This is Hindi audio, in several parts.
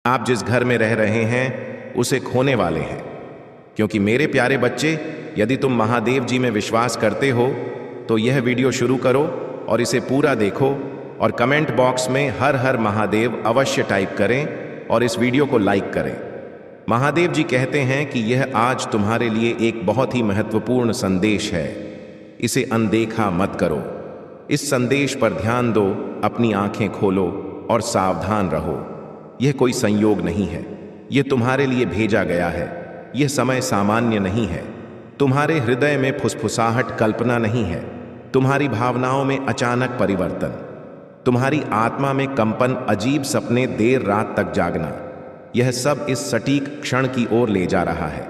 आप जिस घर में रह रहे हैं उसे खोने वाले हैं। क्योंकि मेरे प्यारे बच्चे, यदि तुम महादेव जी में विश्वास करते हो तो यह वीडियो शुरू करो और इसे पूरा देखो और कमेंट बॉक्स में हर हर महादेव अवश्य टाइप करें और इस वीडियो को लाइक करें। महादेव जी कहते हैं कि यह आज तुम्हारे लिए एक बहुत ही महत्वपूर्ण संदेश है। इसे अनदेखा मत करो। इस संदेश पर ध्यान दो, अपनी आंखें खोलो और सावधान रहो। यह कोई संयोग नहीं है, यह तुम्हारे लिए भेजा गया है। यह समय सामान्य नहीं है। तुम्हारे हृदय में फुसफुसाहट कल्पना नहीं है। तुम्हारी भावनाओं में अचानक परिवर्तन, तुम्हारी आत्मा में कंपन, अजीब सपने, देर रात तक जागना, यह सब इस सटीक क्षण की ओर ले जा रहा है।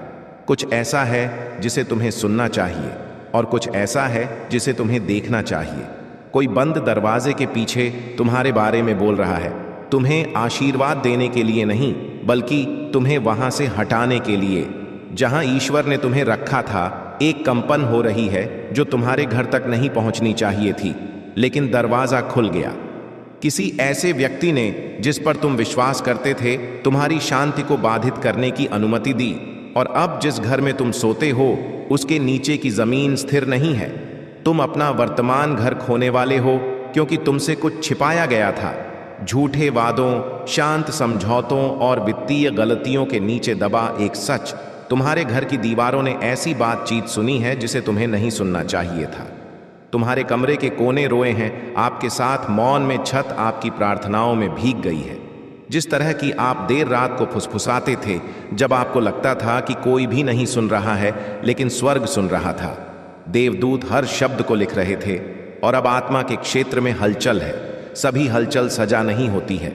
कुछ ऐसा है जिसे तुम्हें सुनना चाहिए और कुछ ऐसा है जिसे तुम्हें देखना चाहिए। कोई बंद दरवाजे के पीछे तुम्हारे बारे में बोल रहा है, तुम्हें आशीर्वाद देने के लिए नहीं, बल्कि तुम्हें वहां से हटाने के लिए। जहां ईश्वर ने तुम्हें रखा था, एक कंपन हो रही है जो तुम्हारे घर तक नहीं पहुंचनी चाहिए थी, लेकिन दरवाजा खुल गया। किसी ऐसे व्यक्ति ने जिस पर तुम विश्वास करते थे, तुम्हारी शांति को बाधित करने की अनुमति दी। और अब जिस घर में तुम सोते हो उसके नीचे की जमीन स्थिर नहीं है। तुम अपना वर्तमान घर खोने वाले हो, क्योंकि तुमसे कुछ छिपाया गया था। झूठे वादों, शांत समझौतों और वित्तीय गलतियों के नीचे दबा एक सच। तुम्हारे घर की दीवारों ने ऐसी बातचीत सुनी है जिसे तुम्हें नहीं सुनना चाहिए था। तुम्हारे कमरे के कोने रोए हैं आपके साथ, मौन में छत आपकी प्रार्थनाओं में भीग गई है। जिस तरह की आप देर रात को फुसफुसाते थे जब आपको लगता था कि कोई भी नहीं सुन रहा है, लेकिन स्वर्ग सुन रहा था। देवदूत हर शब्द को लिख रहे थे और अब आत्मा के क्षेत्र में हलचल है। सभी हलचल सजा नहीं होती है।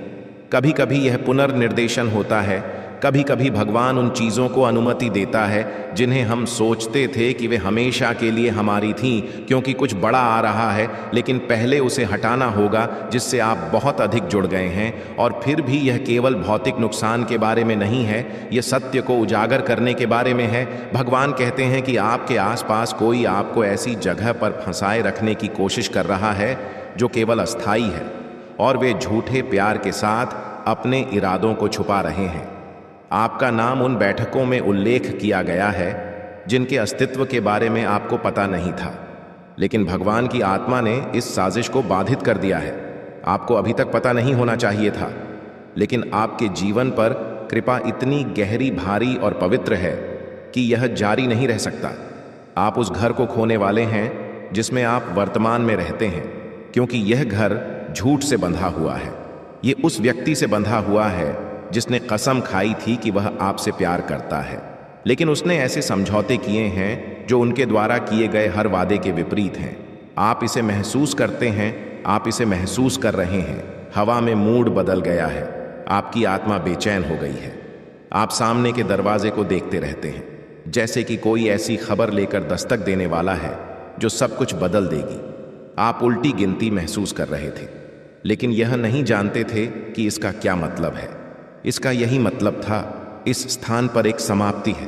कभी कभी यह पुनर्निर्देशन होता है। कभी कभी भगवान उन चीज़ों को अनुमति देता है जिन्हें हम सोचते थे कि वे हमेशा के लिए हमारी थीं, क्योंकि कुछ बड़ा आ रहा है, लेकिन पहले उसे हटाना होगा जिससे आप बहुत अधिक जुड़ गए हैं। और फिर भी यह केवल भौतिक नुकसान के बारे में नहीं है, यह सत्य को उजागर करने के बारे में है। भगवान कहते हैं कि आपके आसपास कोई आपको ऐसी जगह पर फंसाए रखने की कोशिश कर रहा है जो केवल अस्थाई है, और वे झूठे प्यार के साथ अपने इरादों को छुपा रहे हैं। आपका नाम उन बैठकों में उल्लेख किया गया है जिनके अस्तित्व के बारे में आपको पता नहीं था, लेकिन भगवान की आत्मा ने इस साजिश को बाधित कर दिया है। आपको अभी तक पता नहीं होना चाहिए था, लेकिन आपके जीवन पर कृपा इतनी गहरी, भारी और पवित्र है कि यह जारी नहीं रह सकता। आप उस घर को खोने वाले हैं जिसमें आप वर्तमान में रहते हैं, क्योंकि यह घर झूठ से बंधा हुआ है। ये उस व्यक्ति से बंधा हुआ है जिसने कसम खाई थी कि वह आपसे प्यार करता है, लेकिन उसने ऐसे समझौते किए हैं जो उनके द्वारा किए गए हर वादे के विपरीत हैं। आप इसे महसूस करते हैं, आप इसे महसूस कर रहे हैं। हवा में मूड बदल गया है। आपकी आत्मा बेचैन हो गई है। आप सामने के दरवाजे को देखते रहते हैं, जैसे कि कोई ऐसी खबर लेकर दस्तक देने वाला है जो सब कुछ बदल देगी। आप उल्टी गिनती महसूस कर रहे थे, लेकिन यह नहीं जानते थे कि इसका क्या मतलब है। इसका यही मतलब था, इस स्थान पर एक समाप्ति है।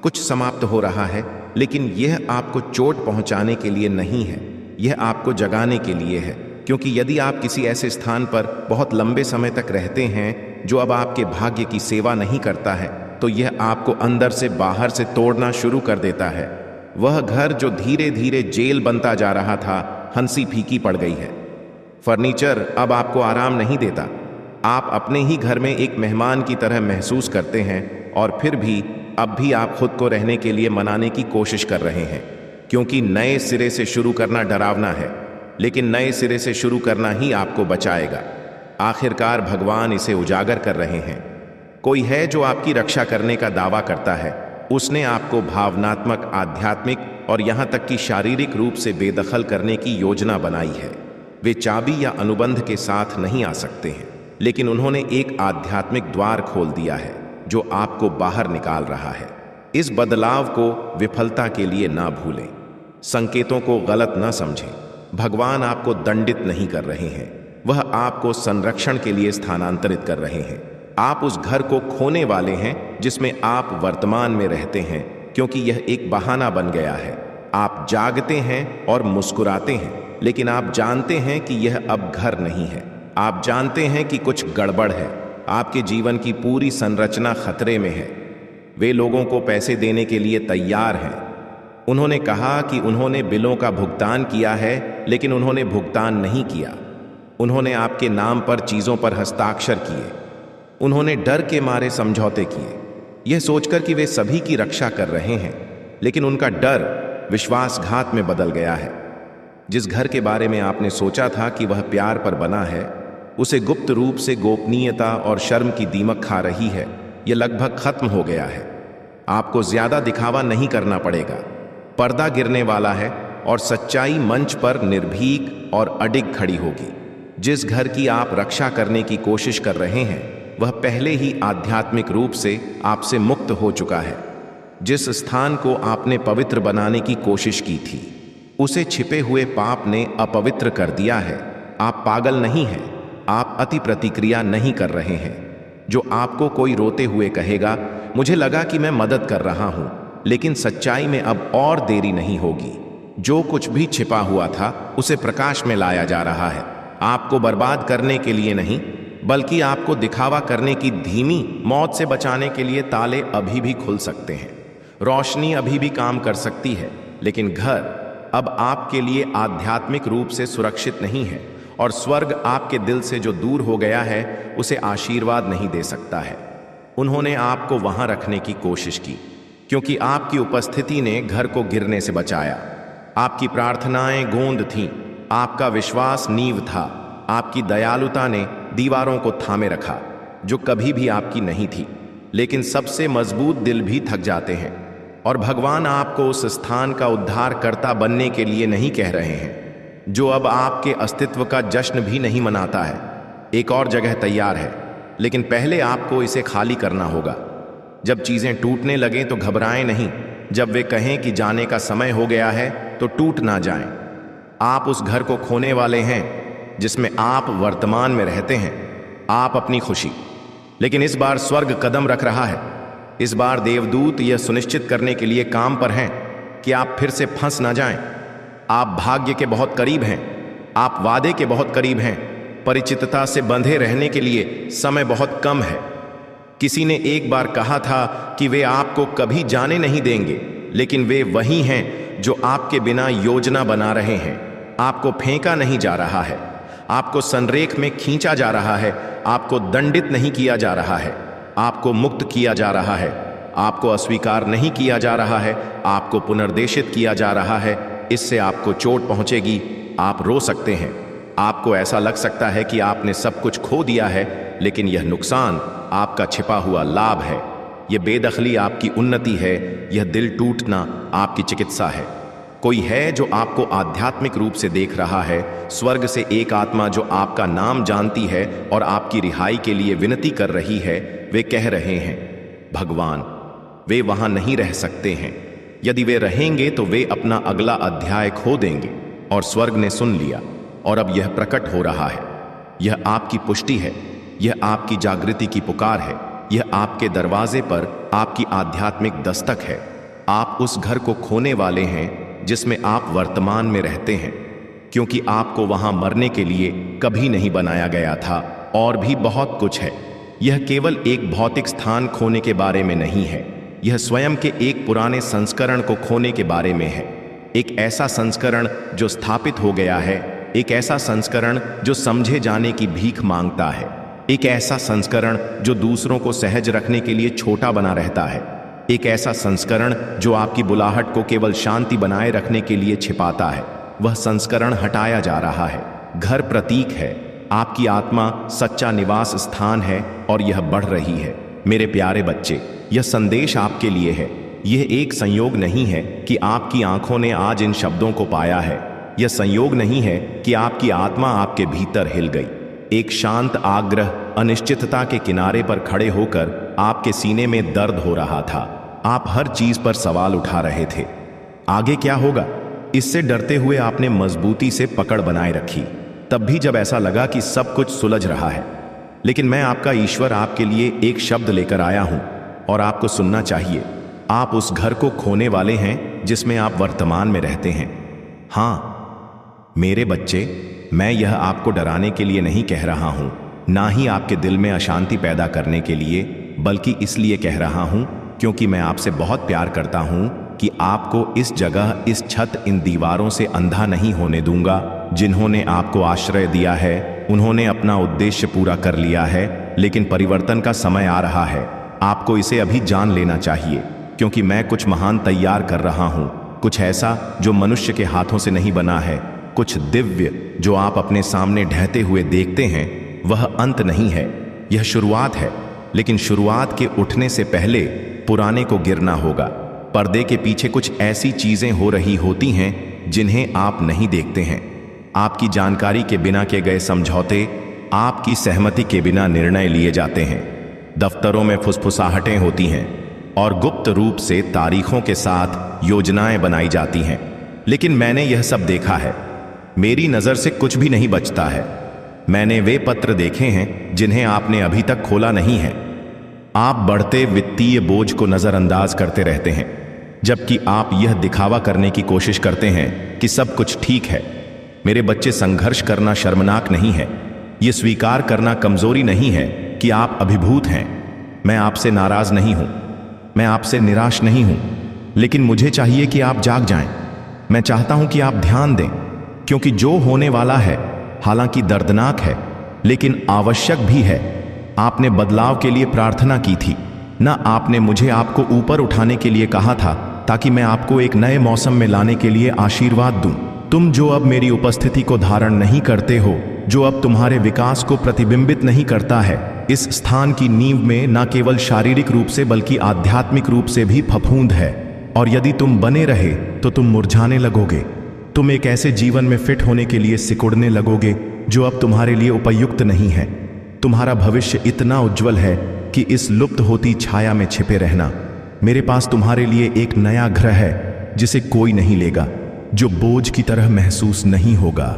कुछ समाप्त हो रहा है, लेकिन यह आपको चोट पहुंचाने के लिए नहीं है, यह आपको जगाने के लिए है। क्योंकि यदि आप किसी ऐसे स्थान पर बहुत लंबे समय तक रहते हैं जो अब आपके भाग्य की सेवा नहीं करता है, तो यह आपको अंदर से बाहर से तोड़ना शुरू कर देता है। वह घर जो धीरे धीरे जेल बनता जा रहा था, हंसी फीकी पड़ गई है। फर्नीचर अब आपको आराम नहीं देता। आप अपने ही घर में एक मेहमान की तरह महसूस करते हैं, और फिर भी अब भी आप खुद को रहने के लिए मनाने की कोशिश कर रहे हैं, क्योंकि नए सिरे से शुरू करना डरावना है, लेकिन नए सिरे से शुरू करना ही आपको बचाएगा। आखिरकार भगवान इसे उजागर कर रहे हैं। कोई है जो आपकी रक्षा करने का दावा करता है। उसने आपको भावनात्मक, आध्यात्मिक और यहाँ तक कि शारीरिक रूप से बेदखल करने की योजना बनाई है। वे चाबी या अनुबंध के साथ नहीं आ सकते हैं, लेकिन उन्होंने एक आध्यात्मिक द्वार खोल दिया है जो आपको बाहर निकाल रहा है। इस बदलाव को विफलता के लिए ना भूलें। संकेतों को गलत ना समझें। भगवान आपको दंडित नहीं कर रहे हैं, वह आपको संरक्षण के लिए स्थानांतरित कर रहे हैं। आप उस घर को खोने वाले हैं जिसमें आप वर्तमान में रहते हैं, क्योंकि यह एक बहाना बन गया है। आप जागते हैं और मुस्कुराते हैं, लेकिन आप जानते हैं कि यह अब घर नहीं है। आप जानते हैं कि कुछ गड़बड़ है। आपके जीवन की पूरी संरचना खतरे में है। वे लोगों को पैसे देने के लिए तैयार हैं। उन्होंने कहा कि उन्होंने बिलों का भुगतान किया है, लेकिन उन्होंने भुगतान नहीं किया। उन्होंने आपके नाम पर चीज़ों पर हस्ताक्षर किए। उन्होंने डर के मारे समझौते किए, यह सोचकर कि वे सभी की रक्षा कर रहे हैं, लेकिन उनका डर विश्वासघात में बदल गया है। जिस घर के बारे में आपने सोचा था कि वह प्यार पर बना है, उसे गुप्त रूप से गोपनीयता और शर्म की दीमक खा रही है। यह लगभग खत्म हो गया है। आपको ज्यादा दिखावा नहीं करना पड़ेगा। पर्दा गिरने वाला है और सच्चाई मंच पर निर्भीक और अडिग खड़ी होगी। जिस घर की आप रक्षा करने की कोशिश कर रहे हैं, वह पहले ही आध्यात्मिक रूप से आपसे मुक्त हो चुका है। जिस स्थान को आपने पवित्र बनाने की कोशिश की थी, उसे छिपे हुए पाप ने अपवित्र कर दिया है। आप पागल नहीं हैं, आप अति प्रतिक्रिया नहीं कर रहे हैं। जो आपको कोई रोते हुए कहेगा, मुझे लगा कि मैं मदद कर रहा हूं, लेकिन सच्चाई में अब और देरी नहीं होगी। जो कुछ भी छिपा हुआ था, उसे प्रकाश में लाया जा रहा है। आपको बर्बाद करने के लिए नहीं, बल्कि आपको दिखावा करने की धीमी मौत से बचाने के लिए ताले अभी भी खुल सकते हैं। रोशनी अभी भी काम कर सकती है, लेकिन घर अब आपके लिए आध्यात्मिक रूप से सुरक्षित नहीं है, और स्वर्ग आपके दिल से जो दूर हो गया है, उसे आशीर्वाद नहीं दे सकता है। उन्होंने आपको वहां रखने की कोशिश की, क्योंकि आपकी उपस्थिति ने घर को गिरने से बचाया। आपकी प्रार्थनाएं गोंद थीं, आपका विश्वास नींव था, आपकी दयालुता ने दीवारों को थामे रखा जो कभी भी आपकी नहीं थी। लेकिन सबसे मजबूत दिल भी थक जाते हैं, और भगवान आपको उस स्थान का उद्धारकर्ता बनने के लिए नहीं कह रहे हैं जो अब आपके अस्तित्व का जश्न भी नहीं मनाता है। एक और जगह तैयार है, लेकिन पहले आपको इसे खाली करना होगा। जब चीजें टूटने लगें तो घबराएं नहीं। जब वे कहें कि जाने का समय हो गया है, तो टूट ना जाएं। आप उस घर को खोने वाले हैं जिसमें आप वर्तमान में रहते हैं, आप अपनी खुशी। लेकिन इस बार स्वर्ग कदम रख रहा है। इस बार देवदूत यह सुनिश्चित करने के लिए काम पर हैं कि आप फिर से फंस ना जाएं। आप भाग्य के बहुत करीब हैं, आप वादे के बहुत करीब हैं। परिचितता से बंधे रहने के लिए समय बहुत कम है। किसी ने एक बार कहा था कि वे आपको कभी जाने नहीं देंगे, लेकिन वे वही हैं जो आपके बिना योजना बना रहे हैं। आपको फेंका नहीं जा रहा है, आपको संरेख में खींचा जा रहा है, आपको दंडित नहीं किया जा रहा है, आपको मुक्त किया जा रहा है, आपको अस्वीकार नहीं किया जा रहा है, आपको पुनर्देशित किया जा रहा है। इससे आपको चोट पहुंचेगी, आप रो सकते हैं, आपको ऐसा लग सकता है कि आपने सब कुछ खो दिया है, लेकिन यह नुकसान आपका छिपा हुआ लाभ है। यह बेदखली आपकी उन्नति है, यह दिल टूटना आपकी चिकित्सा है। कोई है जो आपको आध्यात्मिक रूप से देख रहा है, स्वर्ग से एक आत्मा जो आपका नाम जानती है और आपकी रिहाई के लिए विनती कर रही है। वे कह रहे हैं, भगवान, वे वहां नहीं रह सकते हैं। यदि वे रहेंगे तो वे अपना अगला अध्याय खो देंगे। और स्वर्ग ने सुन लिया, और अब यह प्रकट हो रहा है। यह आपकी पुष्टि है, यह आपकी जागृति की पुकार है, यह आपके दरवाजे पर आपकी आध्यात्मिक दस्तक है। आप उस घर को खोने वाले हैं जिसमें आप वर्तमान में रहते हैं, क्योंकि आपको वहां मरने के लिए कभी नहीं बनाया गया था। और भी बहुत कुछ है। यह केवल एक भौतिक स्थान खोने के बारे में नहीं है, यह स्वयं के एक पुराने संस्करण को खोने के बारे में है। एक ऐसा संस्करण जो स्थापित हो गया है, एक ऐसा संस्करण जो समझे जाने की भीख मांगता है, एक ऐसा संस्करण जो दूसरों को सहज रखने के लिए छोटा बना रहता है, एक ऐसा संस्करण जो आपकी बुलाहट को केवल शांति बनाए रखने के लिए छिपाता है। वह संस्करण हटाया जा रहा है। घर प्रतीक है, आपकी आत्मा सच्चा निवास स्थान है, और यह बढ़ रही है। मेरे प्यारे बच्चे, यह संदेश आपके लिए है। यह एक संयोग नहीं है कि आपकी आंखों ने आज इन शब्दों को पाया है। यह संयोग नहीं है कि आपकी आत्मा आपके भीतर हिल गई। एक शांत आग्रह अनिश्चितता के किनारे पर खड़े होकर आपके सीने में दर्द हो रहा था। आप हर चीज पर सवाल उठा रहे थे। आगे क्या होगा, इससे डरते हुए आपने मजबूती से पकड़ बनाए रखी, तब भी जब ऐसा लगा कि सब कुछ सुलझ रहा है। लेकिन मैं आपका ईश्वर आपके लिए एक शब्द लेकर आया हूं, और आपको सुनना चाहिए। आप उस घर को खोने वाले हैं जिसमें आप वर्तमान में रहते हैं। हां मेरे बच्चे, मैं यह आपको डराने के लिए नहीं कह रहा हूं, ना ही आपके दिल में अशांति पैदा करने के लिए, बल्कि इसलिए कह रहा हूं क्योंकि मैं आपसे बहुत प्यार करता हूं कि आपको इस जगह, इस छत, इन दीवारों से अंधा नहीं होने दूंगा। जिन्होंने आपको आश्रय दिया है उन्होंने अपना उद्देश्य पूरा कर लिया है, लेकिन परिवर्तन का समय आ रहा है। आपको इसे अभी जान लेना चाहिए, क्योंकि मैं कुछ महान तैयार कर रहा हूं, कुछ ऐसा जो मनुष्य के हाथों से नहीं बना है, कुछ दिव्य जो आप अपने सामने ढहते हुए देखते हैं। वह अंत नहीं है, यह शुरुआत है, लेकिन शुरुआत के उठने से पहले पुराने को गिरना होगा। पर्दे के पीछे कुछ ऐसी चीजें हो रही होती हैं जिन्हें आप नहीं देखते हैं। आपकी जानकारी के बिना किए गए समझौते, आपकी सहमति के बिना निर्णय लिए जाते हैं। दफ्तरों में फुसफुसाहटें होती हैं और गुप्त रूप से तारीखों के साथ योजनाएं बनाई जाती हैं। लेकिन मैंने यह सब देखा है। मेरी नजर से कुछ भी नहीं बचता है। मैंने वे पत्र देखे हैं जिन्हें आपने अभी तक खोला नहीं है। आप बढ़ते वित्तीय बोझ को नजरअंदाज करते रहते हैं, जबकि आप यह दिखावा करने की कोशिश करते हैं कि सब कुछ ठीक है। मेरे बच्चे, संघर्ष करना शर्मनाक नहीं है। यह स्वीकार करना कमजोरी नहीं है कि आप अभिभूत हैं। मैं आपसे नाराज नहीं हूं, मैं आपसे निराश नहीं हूं, लेकिन मुझे चाहिए कि आप जाग जाएं। मैं चाहता हूं कि आप ध्यान दें, क्योंकि जो होने वाला है हालांकि दर्दनाक है, लेकिन आवश्यक भी है। आपने बदलाव के लिए प्रार्थना की थी, ना आपने मुझे आपको ऊपर उठाने के लिए कहा था, ताकि मैं आपको एक नए मौसम में लाने के लिए आशीर्वाद दूं। तुम जो अब मेरी उपस्थिति को धारण नहीं करते हो, जो अब तुम्हारे विकास को प्रतिबिंबित नहीं करता है, इस स्थान की नींव में न केवल शारीरिक रूप से बल्कि आध्यात्मिक रूप से भी फफूंद है। और यदि तुम बने रहे तो तुम मुरझाने लगोगे। तुम एक ऐसे जीवन में फिट होने के लिए सिकुड़ने लगोगे जो अब तुम्हारे लिए उपयुक्त नहीं है। तुम्हारा भविष्य इतना उज्जवल है कि इस लुप्त होती छाया में छिपे रहना। मेरे पास तुम्हारे लिए एक नया ग्रह है जिसे कोई नहीं लेगा, जो बोझ की तरह महसूस नहीं होगा।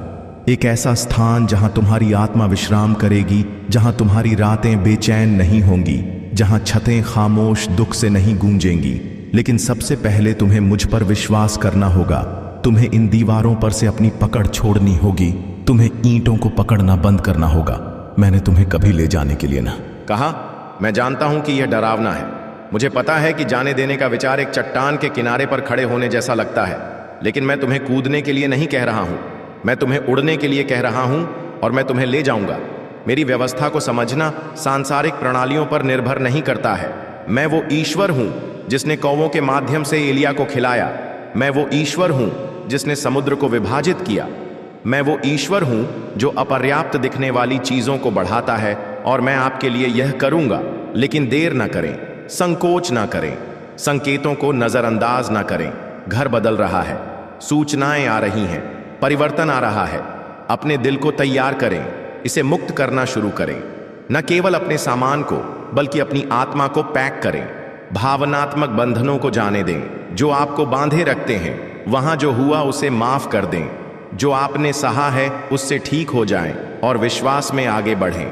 एक ऐसा स्थान जहां तुम्हारी आत्मा विश्राम करेगी, जहां तुम्हारी रातें बेचैन नहीं होंगी, जहां छतें खामोश दुख से नहीं गूंजेंगी। लेकिन सबसे पहले तुम्हें मुझ पर विश्वास करना होगा। तुम्हें इन दीवारों पर से अपनी पकड़ छोड़नी होगी। तुम्हें ईंटों को पकड़ना बंद करना होगा। मैंने तुम्हें कभी ले जाने के लिए ना कहा। मैं जानता हूं कि यह डरावना है। मुझे पता है कि जाने देने का विचार एक चट्टान के किनारे पर खड़े होने जैसा लगता है, लेकिन मैं तुम्हें कूदने के लिए नहीं कह रहा हूं। मैं तुम्हें उड़ने के लिए कह रहा हूं और मैं तुम्हें ले जाऊंगा। मेरी व्यवस्था को समझना सांसारिक प्रणालियों पर निर्भर नहीं करता है। मैं वो ईश्वर हूं जिसने कौवों के माध्यम से एलिया को खिलाया। मैं वो ईश्वर हूं जिसने समुद्र को विभाजित किया। मैं वो ईश्वर हूं जो अपर्याप्त दिखने वाली चीजों को बढ़ाता है, और मैं आपके लिए यह करूंगा। लेकिन देर ना करें, संकोच ना करें, संकेतों को नजरअंदाज ना करें। घर बदल रहा है, सूचनाएं आ रही हैं, परिवर्तन आ रहा है। अपने दिल को तैयार करें, इसे मुक्त करना शुरू करें। न केवल अपने सामान को बल्कि अपनी आत्मा को पैक करें। भावनात्मक बंधनों को जाने दें जो आपको बांधे रखते हैं। वहां जो हुआ उसे माफ कर दें। जो आपने सहा है उससे ठीक हो जाएं और विश्वास में आगे बढ़ें।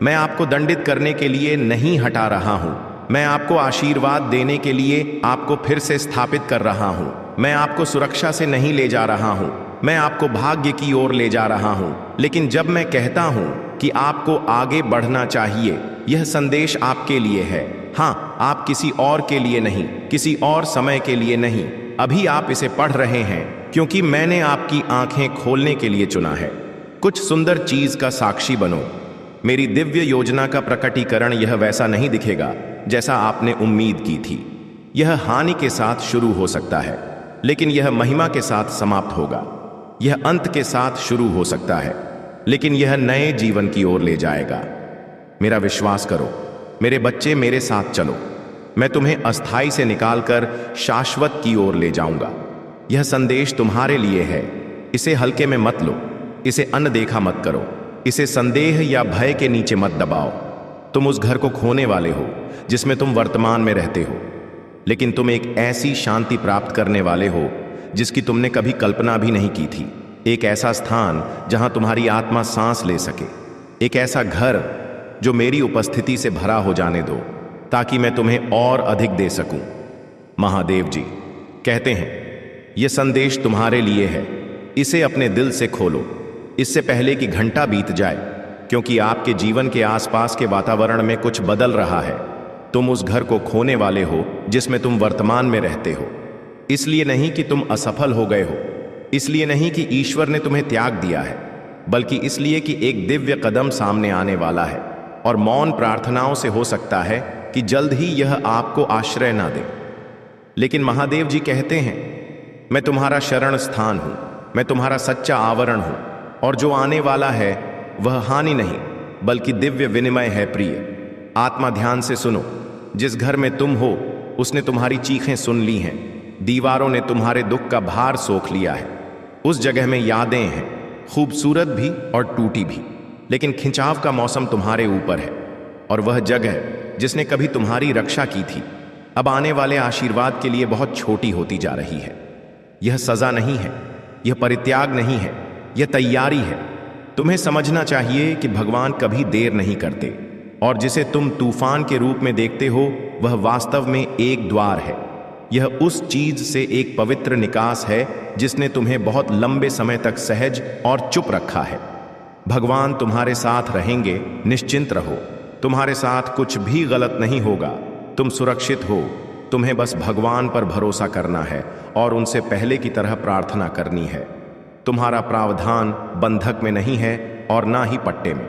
मैं आपको दंडित करने के लिए नहीं हटा रहा हूं। मैं आपको आशीर्वाद देने के लिए आपको फिर से स्थापित कर रहा हूं। मैं आपको सुरक्षा से नहीं ले जा रहा हूं, मैं आपको भाग्य की ओर ले जा रहा हूं। लेकिन जब मैं कहता हूं कि आपको आगे बढ़ना चाहिए, यह संदेश आपके लिए है। हाँ, आप किसी और के लिए नहीं, किसी और समय के लिए नहीं। अभी आप इसे पढ़ रहे हैं क्योंकि मैंने आपकी आंखें खोलने के लिए चुना है। कुछ सुंदर चीज का साक्षी बनो। मेरी दिव्य योजना का प्रकटीकरण यह वैसा नहीं दिखेगा जैसा आपने उम्मीद की थी। यह हानि के साथ शुरू हो सकता है, लेकिन यह महिमा के साथ समाप्त होगा। यह अंत के साथ शुरू हो सकता है, लेकिन यह नए जीवन की ओर ले जाएगा। मेरा विश्वास करो मेरे बच्चे, मेरे साथ चलो। मैं तुम्हें अस्थाई से निकालकर शाश्वत की ओर ले जाऊंगा। यह संदेश तुम्हारे लिए है। इसे हल्के में मत लो, इसे अनदेखा मत करो, इसे संदेह या भय के नीचे मत दबाओ। तुम उस घर को खोने वाले हो जिसमें तुम वर्तमान में रहते हो, लेकिन तुम एक ऐसी शांति प्राप्त करने वाले हो जिसकी तुमने कभी कल्पना भी नहीं की थी। एक ऐसा स्थान जहां तुम्हारी आत्मा सांस ले सके। एक ऐसा घर जो मेरी उपस्थिति से भरा हो जाने दो, ताकि मैं तुम्हें और अधिक दे सकूं। महादेव जी कहते हैं, यह संदेश तुम्हारे लिए है। इसे अपने दिल से खोलो। इससे पहले कि घंटा बीत जाए, क्योंकि आपके जीवन के आसपास के वातावरण में कुछ बदल रहा है। तुम उस घर को खोने वाले हो जिसमें तुम वर्तमान में रहते हो। इसलिए नहीं कि तुम असफल हो गए हो, इसलिए नहीं कि ईश्वर ने तुम्हें त्याग दिया है, बल्कि इसलिए कि एक दिव्य कदम सामने आने वाला है और मौन प्रार्थनाओं से हो सकता है कि जल्द ही यह आपको आश्रय ना दे। लेकिन महादेव जी कहते हैं, मैं तुम्हारा शरण स्थान हूं, मैं तुम्हारा सच्चा आवरण हूं, और जो आने वाला है वह हानि नहीं बल्कि दिव्य विनिमय है। प्रिय आत्मा, ध्यान से सुनो। जिस घर में तुम हो उसने तुम्हारी चीखें सुन ली हैं, दीवारों ने तुम्हारे दुख का भार सोख लिया है। उस जगह में यादें हैं, खूबसूरत भी और टूटी भी, लेकिन खिंचाव का मौसम तुम्हारे ऊपर है। और वह जगह जिसने कभी तुम्हारी रक्षा की थी अब आने वाले आशीर्वाद के लिए बहुत छोटी होती जा रही है। यह सजा नहीं है, यह परित्याग नहीं है, यह तैयारी है। तुम्हें समझना चाहिए कि भगवान कभी देर नहीं करते, और जिसे तुम तूफान के रूप में देखते हो वह वास्तव में एक द्वार है। यह उस चीज से एक पवित्र निकास है जिसने तुम्हें बहुत लंबे समय तक सहज और चुप रखा है। भगवान तुम्हारे साथ रहेंगे, निश्चिंत रहो। तुम्हारे साथ कुछ भी गलत नहीं होगा, तुम सुरक्षित हो। तुम्हें बस भगवान पर भरोसा करना है और उनसे पहले की तरह प्रार्थना करनी है। तुम्हारा प्रावधान बंधक में नहीं है और ना ही पट्टे में।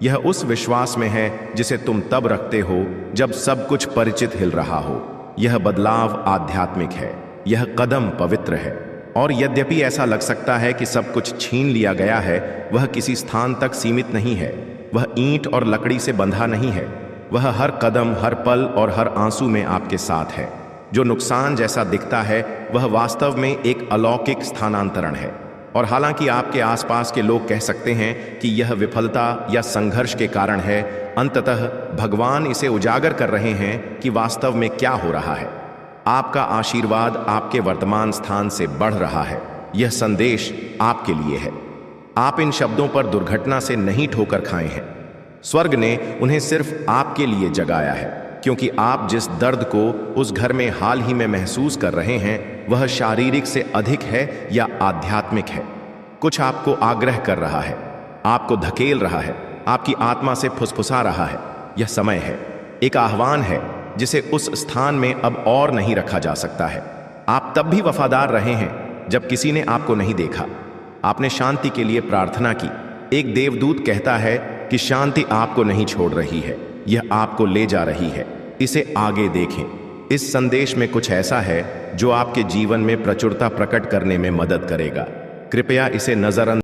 यह उस विश्वास में है जिसे तुम तब रखते हो जब सब कुछ परिचित हिल रहा हो। यह बदलाव आध्यात्मिक है, यह कदम पवित्र है। और यद्यपि ऐसा लग सकता है कि सब कुछ छीन लिया गया है, वह किसी स्थान तक सीमित नहीं है। वह ईंट और लकड़ी से बंधा नहीं है। वह हर कदम, हर पल और हर आंसू में आपके साथ है। जो नुकसान जैसा दिखता है वह वास्तव में एक अलौकिक स्थानांतरण है। और हालांकि आपके आसपास के लोग कह सकते हैं कि यह विफलता या संघर्ष के कारण है, अंततः भगवान इसे उजागर कर रहे हैं कि वास्तव में क्या हो रहा है। आपका आशीर्वाद आपके वर्तमान स्थान से बढ़ रहा है। यह संदेश आपके लिए है। आप इन शब्दों पर दुर्घटना से नहीं ठोकर खाए हैं। स्वर्ग ने उन्हें सिर्फ आपके लिए जगाया है, क्योंकि आप जिस दर्द को उस घर में हाल ही में महसूस कर रहे हैं वह शारीरिक से अधिक है या आध्यात्मिक है। कुछ आपको आग्रह कर रहा है, आपको धकेल रहा है, आपकी आत्मा से फुसफुसा रहा है। यह समय है, एक आह्वान है जिसे उस स्थान में अब और नहीं रखा जा सकता है। आप तब भी वफादार रहे हैं जब किसी ने आपको नहीं देखा। आपने शांति के लिए प्रार्थना की। एक देवदूत कहता है कि शांति आपको नहीं छोड़ रही है, यह आपको ले जा रही है। इसे आगे देखें। इस संदेश में कुछ ऐसा है जो आपके जीवन में प्रचुरता प्रकट करने में मदद करेगा। कृपया इसे नजरअंदाज